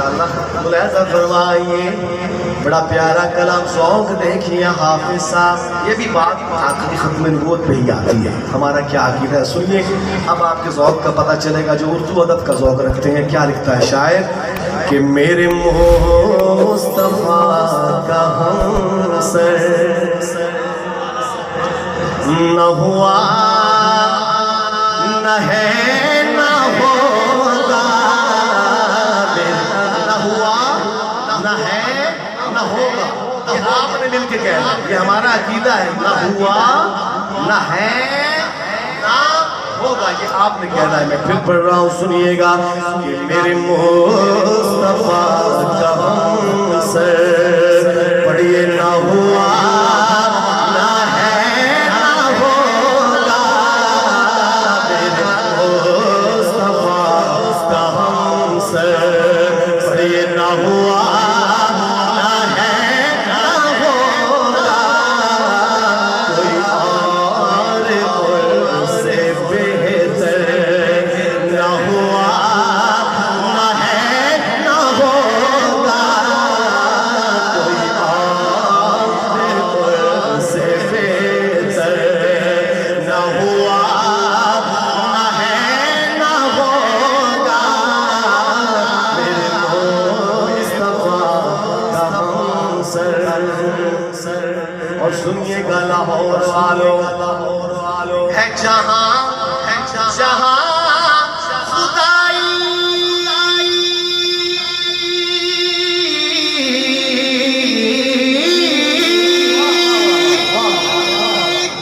माशाअल्लाह मुलाहिज़ा फरमाइए, बड़ा प्यारा कलाम शौक देखिए हाफिज साहब। ये भी बात आखिरी खत्म नबूवत पे ही आती है, हमारा क्या अकीदा है सुनिए। अब आपके ज़ौक़ का पता चलेगा जो उर्दू अदब का ज़ौक़ रखते हैं। क्या लिखता है शायर कि मेरे मुस्तफ़ा का हमसर न हुआ न है न होगा, न हुआ न है न होगा। ये आपने मिल के कहना, ये हमारा अकीदा है। न हुआ न है न होगा, ये आपने कहना है। मैं फिर पढ़ रहा हूँ सुनिएगा कि मेरे मुस्तफा का हमसर, पढ़िए न हुआ न है न होगा, मेरे मुस्तफा का हमसर, पढ़िए न हुआ और सुनिएगा लाहौर वालों, है जहां जहां खुदाई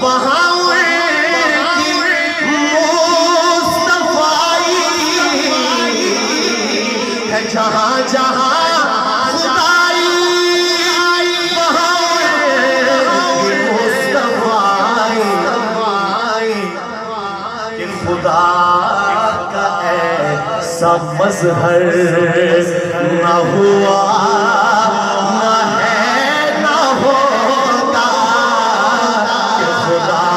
वहां मुस्तफाई है। जहां जहां खुदा का ऐसा मज़हर न हुआ न है न होगा, खुदा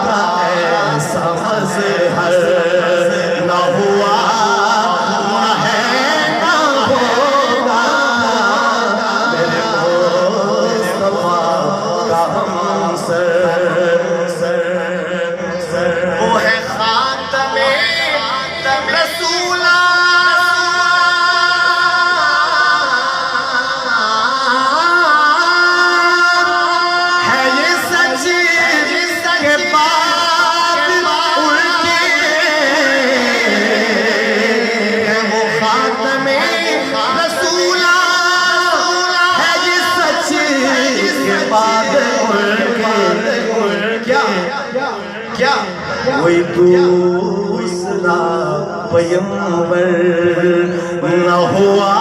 का ऐसा मज़हर न हुआ न है न होगा, मेरे मुस्तफा का हमसर वो है खातमे रसूला, है ये सच के बात उनके, है वो खातमे रसूला, है ये सच के बात उनके। क्या कोई दूसरा पैगंबर न हुआ